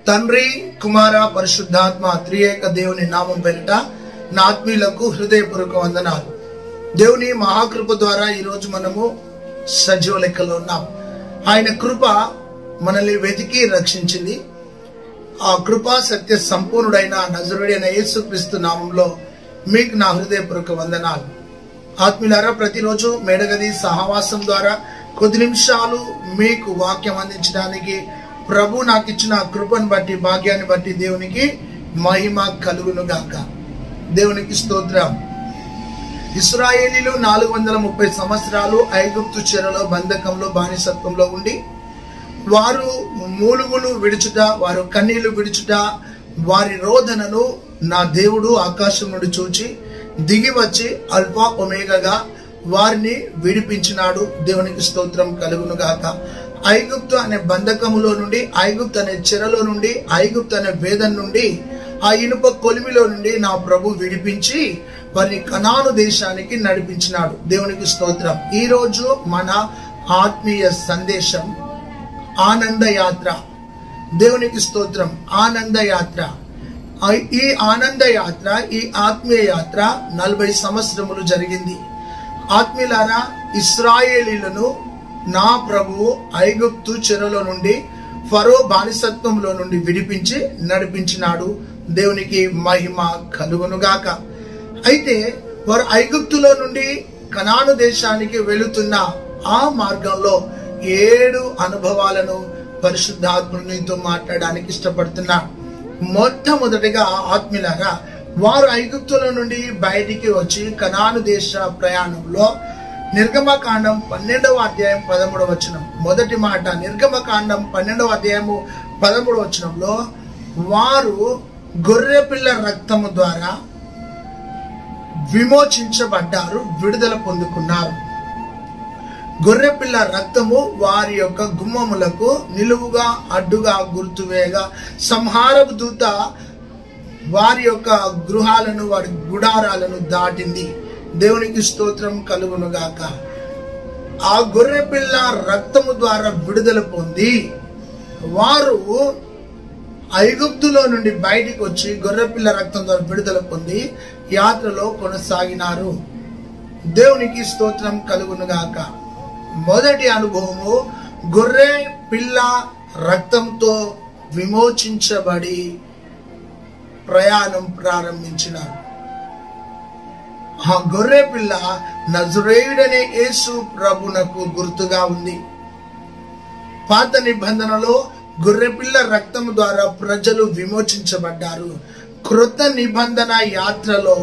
తండ్రి కుమార పరిశుద్ధాత్మ త్రియేక దేవుని నామం పేరిట నా ఆత్మీయులకు హృదయపూర్వక వందనాలు. దేవుని మహాకృప ద్వారా ఈరోజు మనము సజీవ లెక్కలో ఉన్నాం. ఆయన కృప మనల్ని వెతికి రక్షించింది. ఆ కృపా సత్య సంపూర్ణుడైన నజరుడైన యేసుక్రీస్తు నామంలో మీకు నా హృదయపూర్వక వందనాలు. ఆత్మీయులారా, ప్రతిరోజు మేడగది సహవాసం ద్వారా కొద్ది నిమిషాలు మీకు వాక్యం అందించడానికి ప్రభు నాకు ఇచ్చిన కృపను బట్టి, భాగ్యాన్ని బట్టి దేవునికి మహిమ కలుగును గాక. దేవునికి స్తోత్రం. ఇశ్రాయేలీలు 430 సంవత్సరాలు ఐగుప్తు చెరలో బంధకంలో బానిసత్వంలో ఉండి వారు మూలుగులు విడుచుట, వారు కన్నీళ్లు విడుచుట, వారి రోదనను నా దేవుడు ఆకాశం నుండి చూచి దిగి వచ్చి అల్ఫా ఒమేగాగా వారిని విడిపించినాడు. దేవునికి స్తోత్రం కలుగును గాక. ఐగుప్తు అనే బంధకములో నుండి, ఐగుప్తు అనే చెరలో నుండి, ఐగుప్తు అనే వేదన నుండి, ఆ ఇనుప కొలిమిలో నుండి నా ప్రభు విడిపించి వారిని కనాను దేశానికి నడిపించినాడు. దేవునికి స్తోత్రం. ఈ రోజు మన ఆత్మీయ సందేశం ఆనంద యాత్ర. దేవునికి స్తోత్రం. ఆనంద యాత్ర. ఈ ఆనంద యాత్ర, ఈ ఆత్మీయ యాత్ర 40 సంవత్సరములు జరిగింది. ఆత్మీయులారా, ఇశ్రాయేలీలను నా ప్రభువు ఐగుప్తు చెరలో నుండి, ఫరో బానిసత్వంలో నుండి విడిపించి నడిపించినాడు. దేవునికి మహిమ కలుగునుగాక. అయితే వారు ఐగుప్తులో నుండి కనాను దేశానికి వెళుతున్న ఆ మార్గంలో 7 అనుభవాలను పరిశుద్ధాత్మునితో మాట్లాడడానికి ఇష్టపడుతున్నా. మొట్టమొదటిగా ఆత్మీయులారా, వారు ఐగుప్తుల నుండి బయటికి వచ్చి కనాను దేశ ప్రయాణంలో నిర్గమకాండం 12వ అధ్యాయం 13వ వచనం మొదటి మాట. నిర్గమకాండం 12వ అధ్యాయము 13వ వచనంలో వారు గొర్రెపిల్ల రక్తము ద్వారా విమోచించబడ్డారు, విడుదల పొందుకున్నారు. గొర్రెపిల్ల రక్తము వారి యొక్క గుమ్మములకు నిలువుగా అడ్డుగా గుర్తువేగా సంహారపు దూత వారి యొక్క గృహాలను, వారి గుడారాలను దాటింది. దేవునికి స్తోత్రం కలుగును గాక. ఆ గొర్రెపిల్ల రక్తము ద్వారా విడుదల పొంది వారు ఐగుప్తులో నుండి బయటికి వచ్చి గొర్రెపిల్ల రక్తం ద్వారా విడుదల పొంది యాత్రలో కొనసాగినారు. దేవునికి స్తోత్రం కలుగును గాక. మొదటి అనుభవము గొర్రె పిల్ల రక్తంతో విమోచించబడి ప్రయాణం ప్రారంభించినారు. ఆ గొర్రె పిల్ల నజరేయుడనే యేసు ప్రభునకు గుర్తుగా ఉంది. పాత నిబంధనలో గొర్రెపిల్ల రక్తము ద్వారా ప్రజలు విమోచించబడ్డారు. క్రొత్త నిబంధన యాత్రలో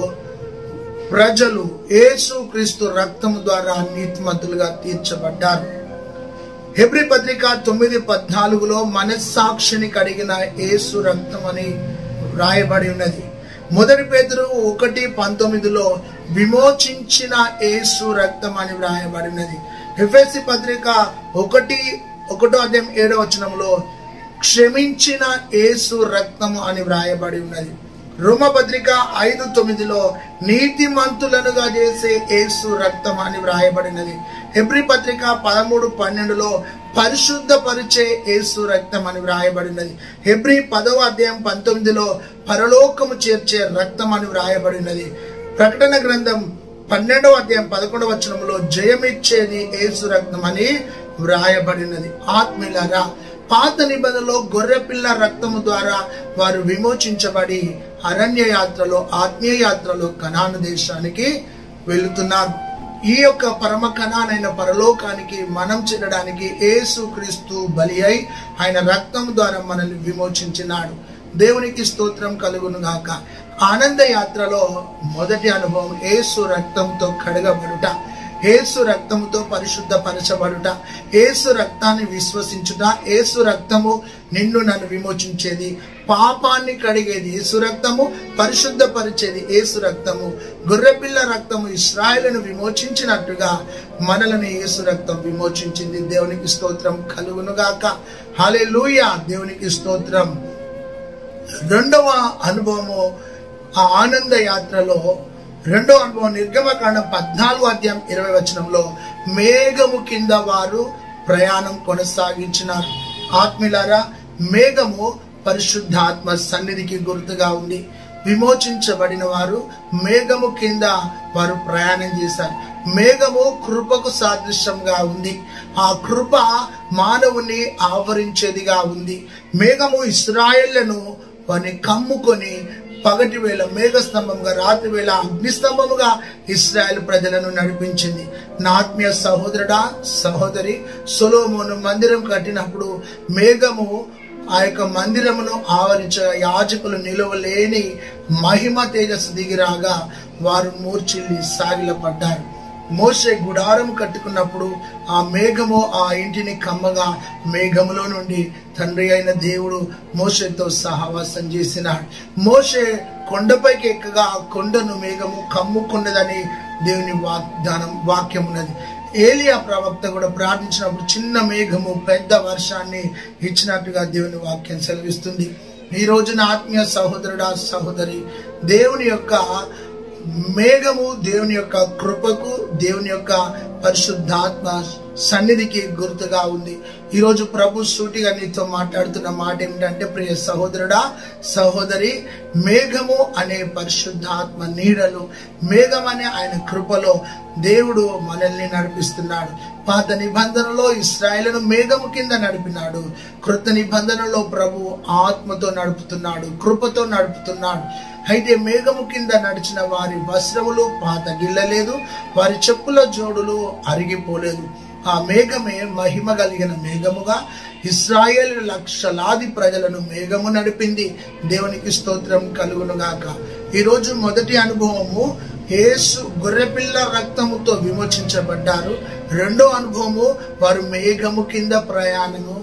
ప్రజలు యేసు క్రీస్తు రక్తము ద్వారా నీతిమంతులుగా తీర్చబడ్డారు. హెబ్రీ పత్రిక 9:14లో మనస్సాక్షిని కడిగిన యేసు రక్తం అని వ్రాయబడి ఉన్నది. మొదటి పేతురు 1:19లో విమోచించిన యేసు రక్తం అని వ్రాయబడినది. ఎఫెసీ పత్రిక 1:1 అధ్యాయం 7వ వచనంలో క్షమించిన యేసు రక్తము అని వ్రాయబడి ఉన్నది. రోమపత్రిక 5:9లో నీతిమంతులనుగా చేసే యేసు రక్తం అని వ్రాయబడినది. హెబ్రీ పత్రిక 13:12లో పరిశుద్ధపరిచే యేసు రక్తం అని వ్రాయబడినది. హెబ్రీ 10వ అధ్యాయం 19లో పరలోకము చేర్చే రక్తం అని వ్రాయబడినది. ప్రకటన గ్రంథం 12వ అధ్యాయం 11వ వచనంలో జయమిచ్చేది యేసు రక్తం అని వ్రాయబడినది. ఆత్మీయులారా, పాత నిబంధనలో గొర్రెపిల్ల రక్తము ద్వారా వారు విమోచించబడి అరణ్య యాత్రలో, ఆత్మీయ యాత్రలో కనాను దేశానికి వెళుతున్నారు. ఈ యొక్క పరమ కణానైన పరలోకానికి మనం చేరడానికి యేసు క్రీస్తు బలి అయి ఆయన రక్తం ద్వారా మనల్ని విమోచించినాడు. దేవునికి స్తోత్రం కలుగును గాక. ఆనంద యాత్రలో మొదటి అనుభవం యేసు రక్తంతో కడగబడుట, యేసు రక్తముతో పరిశుద్ధపరచబడుట, యేసు రక్తాన్ని విశ్వసించుట. యేసు రక్తము నిన్ను నన్ను విమోచించేది, పాపాన్ని కడిగేది యేసు రక్తము, పరిశుద్ధపరిచేది యేసు రక్తము. గొర్రెపిల్ల రక్తము ఇశ్రాయేలును విమోచించినట్టుగా మనలను యేసు రక్తం విమోచించింది. దేవునికి స్తోత్రం కలుగును గాక. హల్లెలూయా. దేవునికి స్తోత్రం. రెండవ అనుభవము ఆ ఆనంద యాత్రలో రెండో అనుభవం నిర్గమకాండం 14వ అధ్యాయం 20వ వచనంలో మేఘము కింద వారు ప్రయాణం కొనసాగించినారు. ఆత్మీయులారా, మేఘము పరిశుద్ధాత్మ సన్నిధికి గుర్తుగా ఉంది. విమోచించబడిన వారు మేఘము కింద వారు ప్రయాణం చేశారు. మేఘము కృపకు సాదృశ్యంగా ఉంది. ఆ కృప మానవుని ఆవరించేదిగా ఉంది. మేఘము ఇశ్రాయేళ్లను వారిని కమ్ముకొని పగటి వేళ మేఘస్తంభముగా, రాత్రి వేళ అగ్నిస్తంభముగా ఇశ్రాయేల్ ప్రజలను నడిపించింది. నా ఆత్మీయ సహోదరుడా, సహోదరి, సొలొమోను మందిరం కట్టినప్పుడు మేఘము ఆ యొక్క మందిరమును ఆవరించగా యాజకులు నిలవలేని మహిమ తేజస్సు దిగిరాగా వారు మూర్ఛిల్లి సాగిలపడ్డారు. మోషే గుడారం కట్టుకున్నప్పుడు ఆ మేఘము ఆ ఇంటిని కమ్మగా మేఘములో నుండి తండ్రి అయిన దేవుడు మోషేతో సహవాసం చేసినాడు. మోషే కొండపైకి ఎక్కగా ఆ కొండను మేఘము కమ్ముకున్నదని దేవుని వాక్యం ఉన్నది. ఏలియా ప్రవక్త కూడా ప్రార్థించినప్పుడు చిన్న మేఘము పెద్ద వర్షాన్ని ఇచ్చినట్టుగా దేవుని వాక్యం సెలవిస్తుంది. ఈ రోజున ఆత్మీయ సహోదరుడా, సహోదరి, దేవుని యొక్క మేఘము దేవుని యొక్క కృపకు, దేవుని యొక్క పరిశుద్ధాత్మ సన్నిధికి గుర్తుగా ఉంది. ఈరోజు ప్రభు సూటిగా నీతో మాట్లాడుతున్న మాట ఏమిటంటే, ప్రియ సహోదరుడా, సహోదరి, మేఘము అనే పరిశుద్ధాత్మ నీడలు, మేఘం అనే ఆయన కృపలో దేవుడు మనల్ని నడిపిస్తున్నాడు. పాత నిబంధనలో ఇశ్రాయేలును మేఘము కింద నడిపినాడు. కృత నిబంధనలో ప్రభు ఆత్మతో నడుపుతున్నాడు, కృపతో నడుపుతున్నాడు. అయితే మేఘము కింద నడిచిన వారి వస్త్రములు పాత గిల్లలేదు, వారి చెప్పుల జోడులు అరిగిపోలేదు. ఆ మేఘమే మహిమ కలిగిన మేఘముగా ఇశ్రాయేలు లక్షలాది ప్రజలను మేఘము నడిపింది. దేవునికి స్తోత్రం కలుగునుగాక. ఈరోజు మొదటి అనుభవము, యేసు గొర్రెపిల్ల రక్తముతో విమోచించబడ్డారు. రెండో అనుభవము, వారు మేఘము కింద ప్రయాణము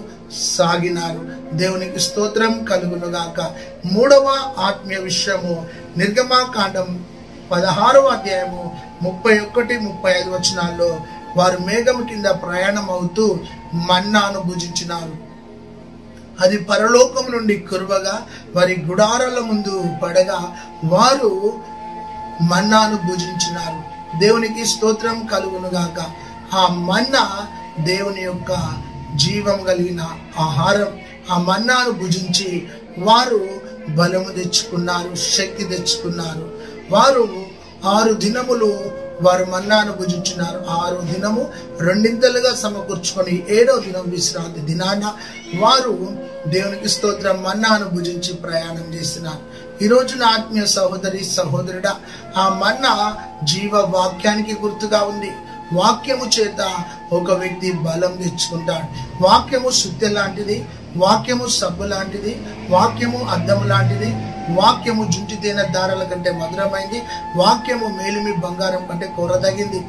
సాగినారు. దేవునికి స్తోత్రం కలుగునుగాక. మూడవ ఆత్మీయ విషయము, నిర్గమాకాండం 16వ అధ్యాయము 31-35 వచనాల్లో వారు మేఘము కింద ప్రయాణం అవుతూ మన్నాను భుజించినారు. అది పరలోకం నుండి కురవగా వారి గుడారాల ముందు పడగా వారు మన్నాను భుజించినారు. దేవునికి స్తోత్రం కలుగునుగాక. ఆ మన్నా దేవుని యొక్క జీవం కలిగిన ఆహారం. ఆ మన్నాను భుజించి వారు బలము తెచ్చుకున్నారు, శక్తి తెచ్చుకున్నారు. వారు 6 దినములు వారు మన్నాను భుజించినారు. 6 దినము రెండింతలుగా సమకూర్చుకొని 7వ దినం విశ్రాంతి దినాన వారు దేవునికి స్తోత్రం మన్నాను భుజించి ప్రయాణం చేసినారు. ఈ రోజున ఆత్మీయ సహోదరి, సహోదరుడా, ఆ మన్నా జీవ వాక్యానికి గుర్తుగా ఉంది. వాక్యము చేత ఒక వ్యక్తి బలం తెచ్చుకుంటాడు. వాక్యము సుత్తె లాంటిది, వాక్యము సబ్బు లాంటిది, వాక్యము అద్దము లాంటిది, వాక్యము జుంటి తేనె దారాల కంటే మధురమైంది, వాక్యము మేలిమి బంగారం కంటే కోరదగింది.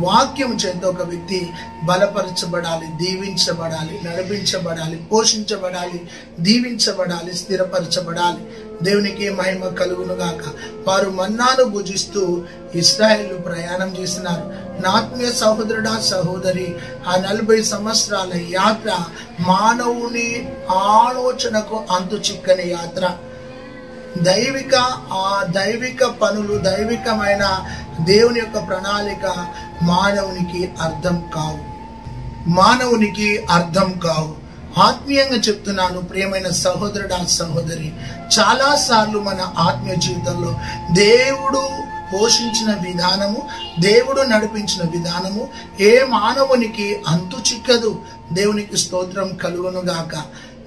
వాక్యము చేత ఒక వ్యక్తి బలపరచబడాలి, దీవించబడాలి, నడిపించబడాలి, పోషించబడాలి, దీవించబడాలి, స్థిరపరచబడాలి. దేవునికి మహిమ కలుగునుగాక. వారు మన్నాను భుజిస్తూ ఇశ్రాయేలు ప్రయాణం చేసినారు. నా ఆత్మీయ సహోదరుడా, సహోదరి, ఆ 40 సంవత్సరాల యాత్ర మానవుని ఆలోచనకు అంతు చిక్కని యాత్ర. దైవిక పనులు, దైవికమైన దేవుని యొక్క ప్రణాళిక మానవునికి అర్థం కావు. ఆత్మీయంగా చెప్తున్నాను ప్రియమైన సహోదరుడా, సహోదరి, చాలా సార్లు మన ఆత్మీయ జీవితంలో దేవుడు పోషించిన విధానము, దేవుడు నడిపించిన విధానము ఏ మానవునికి అంతు చిక్కదు. దేవునికి స్తోత్రం కలుగునుగాక.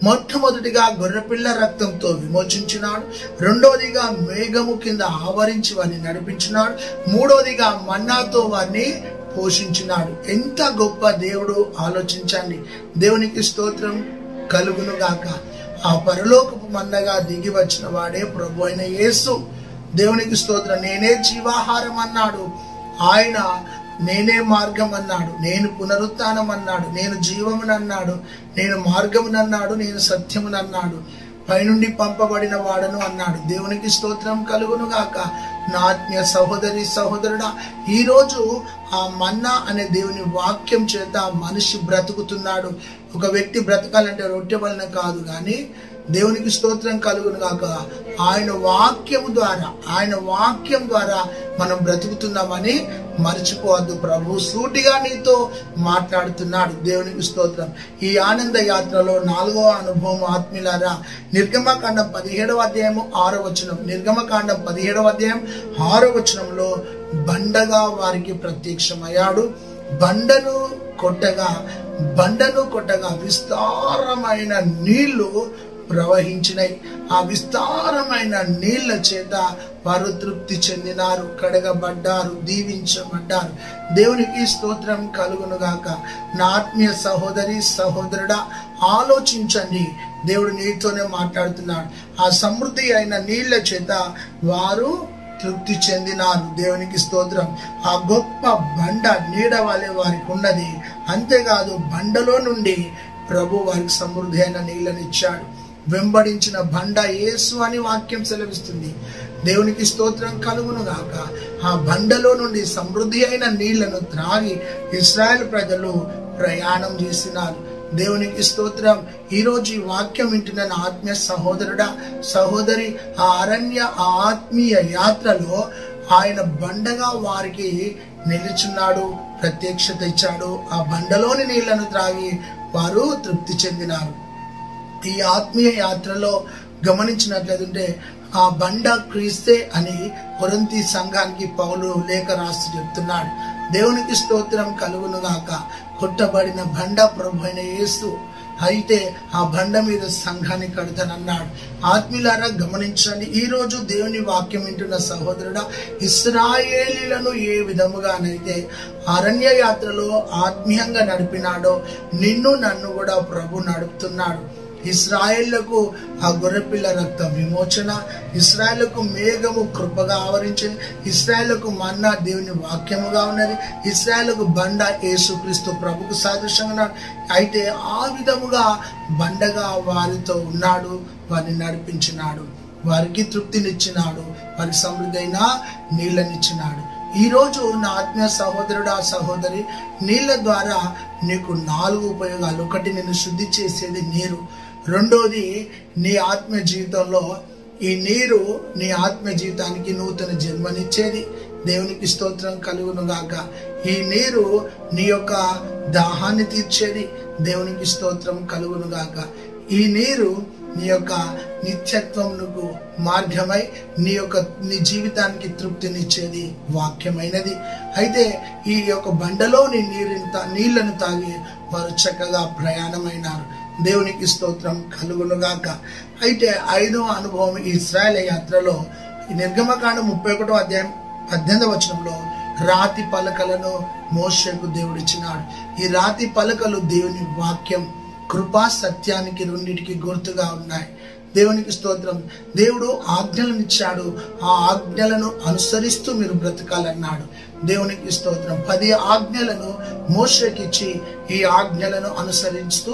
మొట్టమొదటిగా గొర్రెపిల్ల రక్తంతో విమోచించినాడు. రెండవదిగా మేఘము కింద ఆవరించి వారిని నడిపించినాడు. మూడవదిగా మన్నాతో వారిని పోషించినాడు. ఎంత గొప్ప దేవుడు, ఆలోచించండి. దేవునికి స్తోత్రం కలుగునుగాక. ఆ పరలోకపు మన్నగా దిగి వచ్చిన వాడే ప్రభు అయిన యేసు. దేవునికి స్తోత్రం. నేనే జీవాహారం అన్నాడు ఆయన, నేనే మార్గం అన్నాడు, నేను పునరుత్థానం అన్నాడు, నేను జీవమునన్నాడు, నేను మార్గమునన్నాడు, నేను సత్యమునన్నాడు, పైనుండి పంపబడిన వాడను అన్నాడు. దేవునికి స్తోత్రం కలుగునుగాక. నా ఆత్మీయ సహోదరి, సహోదరుడా, ఈరోజు ఆ మన్నా అనే దేవుని వాక్యం చేత మనిషి బ్రతుకుతున్నాడు. ఒక వ్యక్తి బ్రతకాలంటే రొట్టె వలన కాదు కానీ దేవునికి స్తోత్రం కలుగును గాక ఆయన వాక్యం ద్వారా మనం బ్రతుకుతున్నామని మర్చిపోవద్దు. ప్రభు సూటిగా నీతో మాట్లాడుతున్నాడు. దేవునికి స్తోత్రం. ఈ ఆనంద యాత్రలో 4వ అనుభవం ఆత్మీయులారా, నిర్గమకాండం 17వ అధ్యాయం 6వ వచనం. నిర్గమకాండం 17వ అధ్యాయం 6వ వచనంలో బండగా వారికి ప్రత్యక్షమయ్యాడు. బండను కొట్టగా విస్తారమైన నీళ్లు ప్రవహించినాయి. ఆ విస్తారమైన నీళ్ల చేత వారు తృప్తి చెందినారు, కడగబడ్డారు, దీవించబడ్డారు. దేవునికి స్తోత్రం కలుగును గాక. నా ఆత్మీయ సహోదరి సహోదరుడా, ఆలోచించండి. దేవుడు నీతోనే మాట్లాడుతున్నాడు. ఆ సమృద్ధి అయిన నీళ్ల చేత వారు తృప్తి చెందినారు. దేవునికి స్తోత్రం. ఆ గొప్ప బండ నీడ వలె వారికి ఉన్నది. అంతేకాదు బండలో నుండి ప్రభు వారికి సమృద్ధి అయిన నీళ్ళనిచ్చాడు. వెంబడించిన బండ యేసు అని వాక్యం సెలవిస్తుంది. దేవునికి స్తోత్రం కలుగును గాక. ఆ బండలో నుండి సమృద్ధి అయిన నీళ్లను త్రాగి ఇశ్రాయేలు ప్రజలు ప్రయాణం చేసినారు. దేవునికి స్తోత్రం. ఈరోజు ఈ వాక్యం వింటున్న ఆత్మీయ సహోదరుడా సహోదరి, ఆ ఆత్మీయ యాత్రలో ఆయన బండగా వారికి నిలుచున్నాడు, ప్రత్యక్షత ఇచ్చాడు. ఆ బండలోని నీళ్లను త్రాగి వారు తృప్తి చెందినారు. ఈ ఆత్మీయ యాత్రలో గమనించినట్లయితే ఆ బండ క్రీస్తే అని కొరింథీ సంఘానికి పౌలు లేఖ రాసి చెప్తున్నాడు. దేవునికి స్తోత్రం కలుగును గాక. కొట్టబడిన బండ ప్రభు అయిన యేసు. అయితే ఆ బండ మీద సంఘాన్ని కడతానన్నాడు. ఆత్మీయులారా గమనించండి. ఈ రోజు దేవుని వాక్యం వింటున్న సహోదరుడా, ఇశ్రాయేలీలను ఏ విధముగానైతే అరణ్య యాత్రలో ఆత్మీయంగా నడిపినాడో నిన్ను నన్ను కూడా ప్రభు నడుపుతున్నాడు. ఇశ్రాయేళ్లకు ఆ గొర్రెపిల్ల రక్త విమోచన, ఇశ్రాయేళ్లకు మేఘము కృపగా ఆవరించింది, ఇశ్రాయేళ్లకు మన్నా దేవుని వాక్యముగా ఉన్నది, ఇశ్రాయేళ్లకు బండ యేసుక్రీస్తు ప్రభుకు సాదృశ్యంగా ఉన్నాడు. అయితే ఆ విధముగా బండగా వారితో ఉన్నాడు, వారిని నడిపించినాడు, వారికి తృప్తినిచ్చినాడు, వారికి సమృద్ధి అయిన నీళ్ళనిచ్చినాడు. ఈరోజు నా ఆత్మీయ సహోదరుడు ఆ సహోదరి, నీళ్ళ ద్వారా నీకు 4 ఉపయోగాలు. ఒకటి, నిన్ను శుద్ధి చేసేది నీరు. రెండోది, నీ ఆత్మీయ జీవితంలో ఈ నీరు నీ ఆత్మీయ జీవితానికి నూతన జన్మనిచ్చేది. దేవునికి స్తోత్రం కలుగును గాక. ఈ నీరు నీ యొక్క దాహాన్ని తీర్చేది. దేవునికి స్తోత్రం కలుగును గాక. ఈ నీరు నీ యొక్క నిత్యత్వమునకు మార్గమై నీ జీవితానికి తృప్తినిచ్చేది వాక్యమైనది. అయితే ఈ యొక్క బండలోని నీళ్లను తాగి వారు చక్కగా ప్రయాణమైనారు. దేవునికి స్తోత్రం కలుగునుగాక. అయితే 5వ అనుభవం ఈ ఇశ్రాయేలు యాత్రలో నిర్గమకాండం 31వ అధ్యాయం 18వ వచనంలో రాతి పలకలను మోషేకు దేవుడిచ్చినాడు. ఈ రాతి పలకలు దేవుని వాక్యం, కృపా సత్యానికి రెండింటికి గుర్తుగా ఉన్నాయి. దేవునికి స్తోత్రం. దేవుడు ఆజ్ఞలను ఇచ్చాడు. ఆ ఆజ్ఞలను అనుసరిస్తూ మీరు బ్రతకాలన్నాడు. దేవునికి స్తోత్రం. 10 ఆజ్ఞలను మోషేకిచ్చి ఈ ఆజ్ఞలను అనుసరిస్తూ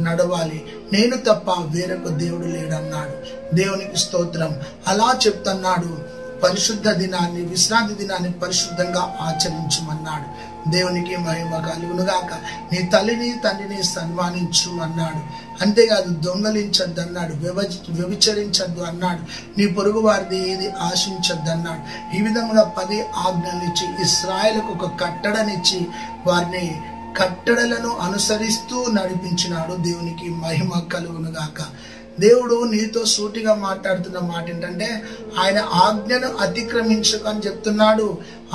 నడవాలి, నేను తప్ప వేరొక దేవుడు లేడన్నాడు. దేవునికి స్తోత్రం. అలా చెప్తున్నాడు. పరిశుద్ధ దినాన్ని, విశ్రాంతి దినాన్ని పరిశుద్ధంగా ఆచరించమన్నాడు. దేవునికి మహిమ కలుగునుగాక. నీ తల్లిని తండ్రిని సన్మానించు అన్నాడు. అంతేకాదు దొంగలించద్దు అన్నాడు, వ్యభిచరించద్దు అన్నాడు, నీ పొరుగు వారిది ఏది ఆశించద్దు అన్నాడు. ఈ విధంగా 10 ఆజ్ఞలు ఇచ్చి ఇశ్రాయేలుకు ఒక కట్టడనిచ్చి వారిని కట్టడలను అనుసరిస్తూ నడిపించినాడు. దేవునికి మహిమ కలుగునుగాక. దేవుడు నీతో సూటిగా మాట్లాడుతున్న మాట ఏంటంటే, ఆయన ఆజ్ఞను అతిక్రమించకు అని చెప్తున్నాడు.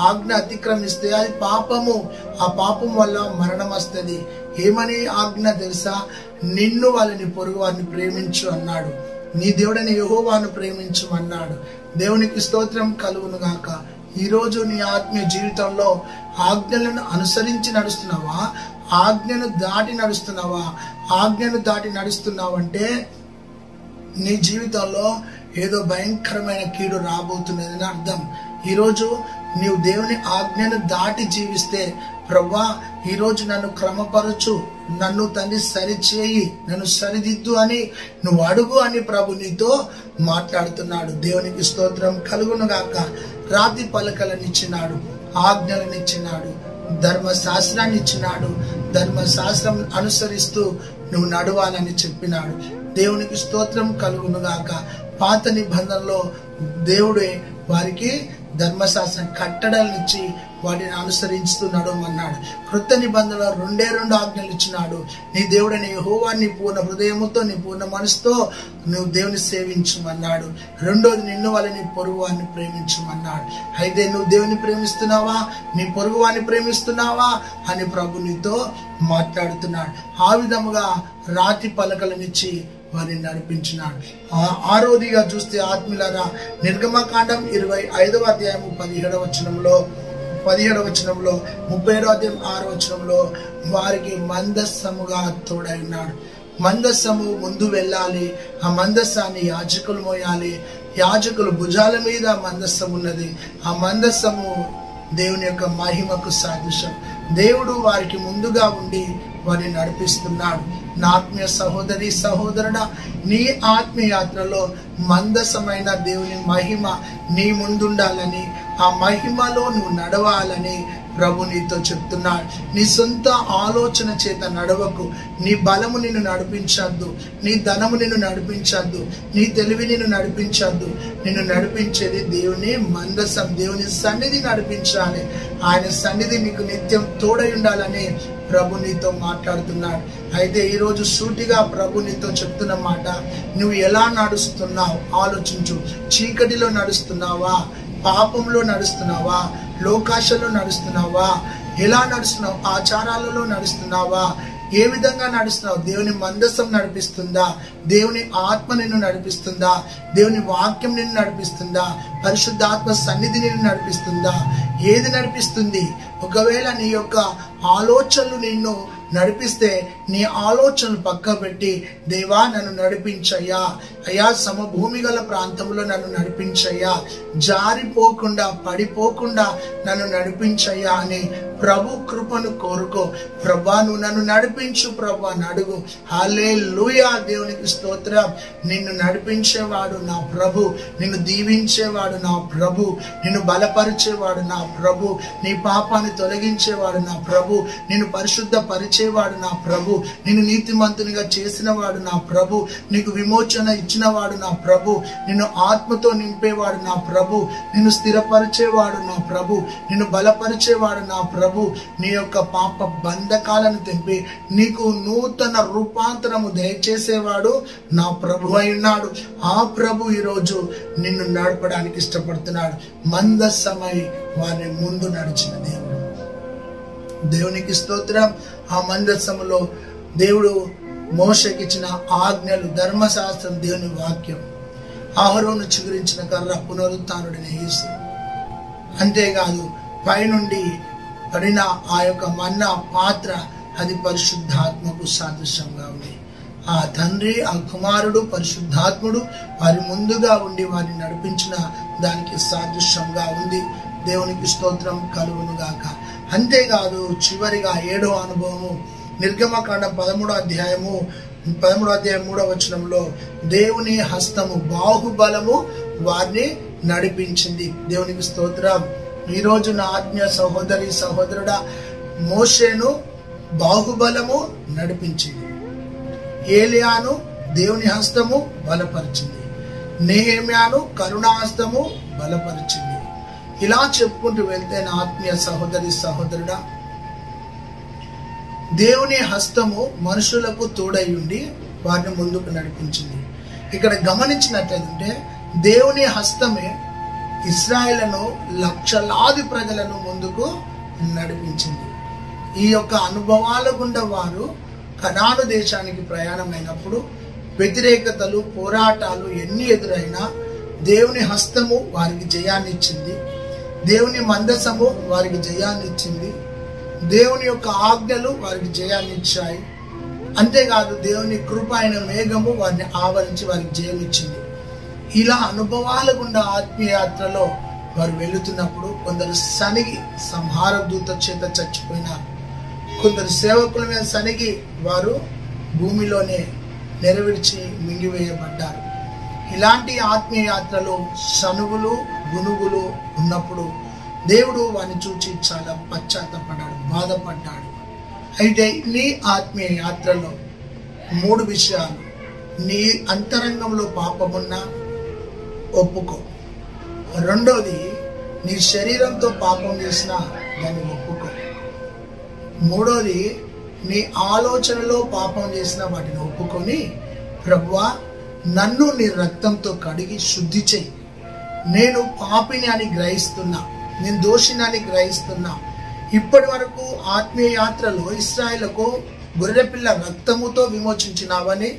ఆజ్ఞ అతిక్రమిస్తే అది పాపము. ఆ పాపం వల్ల మరణం వస్తుంది. ఏమని ఆజ్ఞ తెలుసా? నిన్ను వాళ్ళని పొరుగు వారిని ప్రేమించు అన్నాడు. నీ దేవుడని యెహోవాను ప్రేమించు అన్నాడు. దేవునికి స్తోత్రం కలుగును గాక. ఈరోజు నీ ఆత్మీయ జీవితంలో ఆజ్ఞలను అనుసరించి నడుస్తున్నావా? ఆజ్ఞను దాటి నడుస్తున్నావా? ఆజ్ఞను దాటి నడుస్తున్నావంటే నీ జీవితంలో ఏదో భయంకరమైన కీడు రాబోతున్నదని అర్థం. ఈరోజు నీవు దేవుని ఆజ్ఞను దాటి జీవిస్తే, ప్రభువా ఈరోజు నన్ను క్రమపరచు, నన్ను తండ్రి సరిచేయి, నన్ను సరిదిద్దు అని నువ్వు అడుగు అని ప్రభు నీతో మాట్లాడుతున్నాడు. దేవునికి స్తోత్రం కలుగునుగాక. రాతి పలకలనిచ్చినాడు, ఆజ్ఞలనిచ్చినాడు, ధర్మశాస్త్రాన్ని ఇచ్చినాడు. ధర్మశాస్త్రం అనుసరిస్తూ నువ్వు నడవాలని చెప్పినాడు. దేవునికి స్తోత్రం కలుగునుగాక. పాత నిబంధనలో దేవుడే వారికి ధర్మశాస్త్రం కట్టడలనిచ్చి వాటిని అనుసరిస్తూ నడవమన్నాడు. క్రొత్త నిబంధనలో 2 ఆజ్ఞలు ఇచ్చినాడు. నీ దేవుడైన యెహోవాను నీ పూర్ణ హృదయముతో నీ పూర్ణ మనసుతో నువ్వు దేవుని సేవించమన్నాడు. రెండోది నిన్ను వల్ల నీ పొరుగువాన్ని ప్రేమించమన్నాడు. అయితే నువ్వు దేవుని ప్రేమిస్తున్నావా, నీ పొరుగువాన్ని ప్రేమిస్తున్నావా అని ప్రభు నీతో మాట్లాడుతున్నాడు. ఆ విధముగా రాతి పలకలనిచ్చి వారిని నడిపించినాడు. ఆరోదిగా చూస్తే ఆత్మీయులారా, నిర్గమకాండం 25వ అధ్యాయము 17వ వచనంలో 37వ అధ్యాయం 6వ వచనంలో వారికి మందస్సముగా తోడై ఉన్నాడు. మందస్సము ముందు వెళ్ళాలి. ఆ మందస్సాన్ని యాజకులు మోయాలి. యాజకులు భుజాల మీద మందస్సం ఉన్నది. ఆ మందస్సము దేవుని యొక్క మహిమకు సాదృశ్యం. దేవుడు వారికి ముందుగా ఉండి వారిని నడిపిస్తున్నాడు. నా ఆత్మీయ సహోదరి సహోదరుడా, నీ ఆత్మీయ యాత్రలో మందసమైన దేవుని మహిమ నీ ముందుండాలని, ఆ మహిమలో నువ్వు నడవాలని ప్రభు నీతో చెప్తున్నాడు. నీ సొంత ఆలోచన చేత నడవకు. నీ బలము నిన్ను నడిపించద్దు, నీ ధనము నిన్ను నడిపించద్దు, నీ తెలివి నిన్ను నడిపించద్దు. నిన్ను నడిపించేది దేవుని మందసం, దేవుని సన్నిధి నడిపించాలి. ఆయన సన్నిధి నీకు నిత్యం తోడై ఉండాలని ప్రభు నీతో మాట్లాడుతున్నాడు. అయితే ఈరోజు సూటిగా ప్రభు నీతో చెప్తున్న మాట, నువ్వు ఎలా నడుస్తున్నావు ఆలోచించు. చీకటిలో నడుస్తున్నావా, పాపంలో నడుస్తున్నావా, లోకాశలో నడుస్తున్నావా, ఎలా నడుస్తున్నావు, ఆచారాలలో నడుస్తున్నావా, ఏ విధంగా నడుస్తున్నావు? దేవుని మందసం నడిపిస్తుందా? దేవుని ఆత్మ నిన్ను నడిపిస్తుందా? దేవుని వాక్యం నిన్ను నడిపిస్తుందా? పరిశుద్ధాత్మ సన్నిధి నిన్ను నడిపిస్తుందా? ఏది నడిపిస్తుంది? ఒకవేళ నీ యొక్క ఆలోచనలు నిన్ను నడిపిస్తే నీ ఆలోచనలు పక్క పెట్టి, దేవా నన్ను నడిపించయ్యా, అయ్యా సమభూమి గల ప్రాంతంలో నన్ను నడిపించయ్యా, జారిపోకుండా పడిపోకుండా నన్ను నడిపించయ్యా అని ప్రభు కృపను కోరుకో. ప్రభా నువ్వు నన్ను నడిపించు ప్రభా నడుగు. హల్లెలూయా, దేవునికి స్తోత్రం. నిన్ను నడిపించేవాడు నా ప్రభు, నిన్ను దీవించేవాడు నా ప్రభు, నిన్ను బలపరిచేవాడు నా ప్రభు, నీ పాపాన్ని తొలగించేవాడు నా ప్రభు, నిన్ను పరిశుద్ధ పరిచేవాడు నా ప్రభు, నిన్ను నీతిమంతునిగా చేసిన వాడు నా ప్రభు, నీకు విమోచన ఇచ్చిన వాడు నా ప్రభు, నిన్ను ఆత్మతో నింపేవాడు నా ప్రభు, నిన్ను స్థిరపరిచేవాడు నా ప్రభు, నిన్ను బలపరిచేవాడు నా ప్రభు, నీ యొక్క పాప బంధకాలను తెంపి నీకు నూతన రూపాంతరము దయచేసేవాడు నా ప్రభు అయి ఉన్నాడు. ఆ ప్రభు ఈరోజు నిన్ను నడపడానికి ఇష్టపడుతున్నాడు. మందస్సమై వారిని ముందు నడిచిన దేవుడు. దేవునికి స్తోత్రం. ఆ మందస్సములో దేవుడు మోషేకి ఇచ్చిన ఆజ్ఞలు, ధర్మశాస్త్రం, దేవుని వాక్యం, అహరోను చిగురించిన కర్ర, పునరుత్థానుడైన యేసు. అంతేకాదు పైనుండి పడిన ఆ యొక్క మన్నా పాత్ర, అది పరిశుద్ధాత్మకు సాదృశ్యంగా ఉంది. ఆ తండ్రి, ఆ కుమారుడు, పరిశుద్ధాత్ముడు వారి ముందుగా ఉండి వారిని నడిపించిన దానికి సాదృశ్యంగా ఉంది. దేవునికి స్తోత్రం కలుగునుగాక. అంతేకాదు చివరిగా 7వ అనుభవము, నిర్గమకాండం 13వ అధ్యాయం 3వ వచనంలో దేవుని హస్తము, బాహుబలము వారిని నడిపించింది. దేవునికి స్తోత్రం. ఈరోజు నా ఆత్మీయ సహోదరి సహోదరుడా, మోషేను బాహుబలము నడిపించింది, ఏలియాను దేవుని హస్తము బలపరిచింది, నెహెమ్యాను కరుణాహస్తము బలపరిచింది. ఇలా చెప్పుకుంటూ వెళ్తే నా ఆత్మీయ సహోదరి సహోదరుడా, దేవుని హస్తము మనుషులకు తోడై ఉండి వారిని ముందుకు నడిపించింది. ఇక్కడ గమనించినట్లయితే దేవుని హస్తమే ఇశ్రాయేలును, లక్షలాది ప్రజలను ముందుకు నడిపించింది. ఈ యొక్క అనుభవాల గుండా వారు కనాను దేశానికి ప్రయాణమైనప్పుడు వ్యతిరేకతలు, పోరాటాలు ఎన్ని ఎదురైనా దేవుని హస్తము వారికి జయాన్ని ఇచ్చింది. దేవుని మందసము వారికి జయాన్ని ఇచ్చింది. దేవుని యొక్క ఆజ్ఞలు వారికి జయాన్ని ఇచ్చాయి. అంతేకాదు దేవుని కృప అయిన మేఘము వారిని ఆవరించి వారికి జయం ఇచ్చింది. ఇలా అనుభవాల గుండా ఆత్మీయ యాత్రలో వారు వెళుతున్నప్పుడు కొందరు సనిగి సంహార దూత చేత చచ్చిపోయినారు. కొందరు సేవకుల మీద సనిగి వారు భూమిలోనే నెరవేర్చి మింగివేయబడ్డారు. ఇలాంటి ఆత్మీయ యాత్రలో సనుగులు, గునుగులు ఉన్నప్పుడు దేవుడు వారిని చూచి చాలా పశ్చాత్తపడ్డాడు, బాధపడ్డాడు. అయితే నీ ఆత్మీయ యాత్రలో 3 విషయాలు. నీ అంతరంగంలో పాపమున్నా ఒప్పుకో. రెండోది, నీ శరీరంతో పాపం చేసినా దాన్ని ఒప్పుకో. మూడోది, నీ ఆలోచనలో పాపం చేసిన వాటిని ఒప్పుకొని, ప్రభువా నన్ను నీ రక్తంతో కడిగి శుద్ధి చెయ్యి, నేను పాపిని అని గ్రహిస్తున్నా, నేను దోషిని అని గ్రహిస్తున్నా. ఇప్పటి వరకు ఆత్మీయ యాత్రలో ఇశ్రాయేలుకు గొర్రెపిల్ల రక్తముతో విమోచించినావని,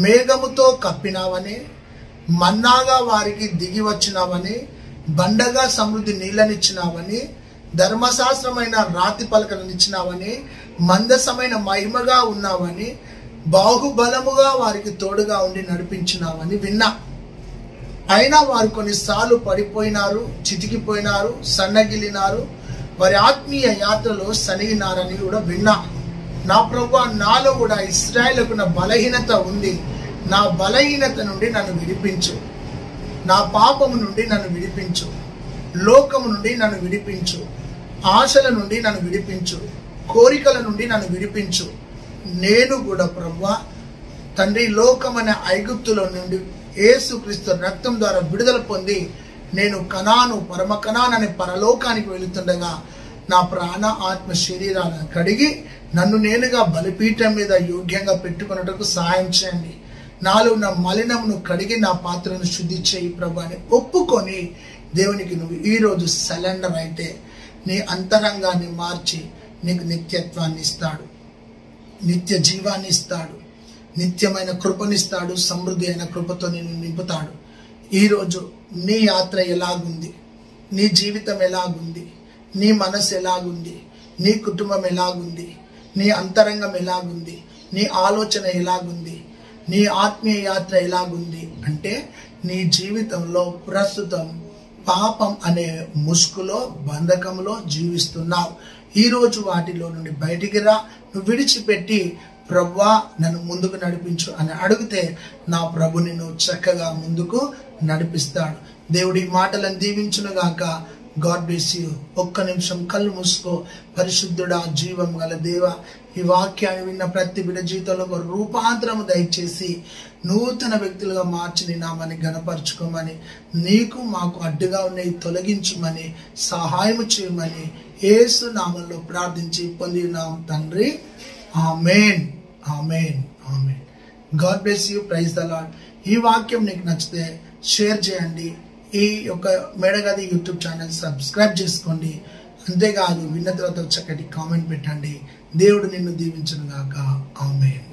మేఘముతో కప్పినావని, మన్నాగా వారికి దిగి వచ్చినావని, బండగా సమృద్ధి నీళ్ళనిచ్చినావని, ధర్మశాస్త్రమైన రాతి పలకలనిచ్చినావని, మందసమైన మహిమగా ఉన్నావని, బాహుబలముగా వారికి తోడుగా ఉండి నడిపించినావని విన్నా. అయినా వారు కొన్నిసార్లు పడిపోయినారు, చితికిపోయినారు, సన్నగిలినారు, వారి ఆత్మీయ యాత్రలో సనిగినారని కూడా విన్నా. నా ప్రభువా, నాలో కూడా ఇశ్రాయేలుకు నా బలహీనత ఉంది. నా బలహీనత నుండి నన్ను విడిపించు, నా పాపము నుండి నన్ను విడిపించు, లోకము నుండి నన్ను విడిపించు, ఆశల నుండి నన్ను విడిపించు, కోరికల నుండి నన్ను విడిపించు. నేను కూడా ప్రభువా తండ్రి, లోకమనే ఐగుప్తులో నుండి యేసుక్రీస్తు రక్తం ద్వారా విడుదల పొంది నేను కనాను, పరమ కనాన్ అనే పరలోకానికి వెళుతుండగా నా ప్రాణ ఆత్మ శరీరాలను కడిగి నన్ను నేనుగా బలిపీఠం మీద యోగ్యంగా పెట్టుకున్నట్టుకు సహాయం చేయండి. నాలో నా మలినమును కడిగి నా పాత్రను శుద్ధి చేయి ప్రభు అని ఒప్పుకొని దేవునికి నువ్వు ఈరోజు సరెండర్ అయితే నీ అంతరంగాన్ని మార్చి నీకు నిత్యత్వాన్ని ఇస్తాడు, నిత్య జీవాన్ని ఇస్తాడు, నిత్యమైన కృపనిస్తాడు, సమృద్ధి అయిన కృపతో నేను నింపుతాడు. ఈరోజు నీ యాత్ర ఎలాగుంది, నీ జీవితం ఎలాగుంది, నీ మనసు ఎలాగుంది, నీ కుటుంబం ఎలాగుంది, నీ అంతరంగం ఎలాగుంది, నీ ఆలోచన ఎలాగుంది, నీ ఆత్మీయ యాత్ర ఎలాగుంది అంటే నీ జీవితంలో ప్రస్తుతం పాపం అనే ముసుగులో, బంధకంలో జీవిస్తున్నావు. ఈరోజు వాటిలో నుండి బయటికి రా. నువ్వు విడిచిపెట్టి ప్రభువా నన్ను ముందుకు నడిపించు అని అడిగితే నా ప్రభు నిన్ను చక్కగా ముందుకు నడిపిస్తాడు. దేవుడి మాటలను దీవించును గాక. God bless you. ఒక్క నిమిషం కళ్ళు మూసుకో. పరిశుద్ధుడా, జీవం గల దేవ, ఈ వాక్యాన్ని విన్న ప్రతి బిడ్డ జీవితంలో ఒక రూపాంతరము దయచేసి నూతన వ్యక్తులుగా మార్చి నీ నామాన్ని గణపరచుకోమని, నీకు మాకు అడ్డుగా ఉన్నవి తొలగించమని, సహాయం చేయమని యేసు నామంలో ప్రార్థించి పొందినాం తండ్రి. ఆమేన్, ఆమేన్, ఆమేన్. God bless you. Praise the Lord. ఈ వాక్యం నీకు నచ్చితే షేర్ చేయండి. ఈ యొక్క మేడగది యూట్యూబ్ ఛానల్ సబ్స్క్రైబ్ చేసుకోండి. అంతేకాదు విన్న తర్వాత చక్కటి కామెంట్ పెట్టండి. దేవుడు నిన్ను దీవించును గాక. ఆమేన్.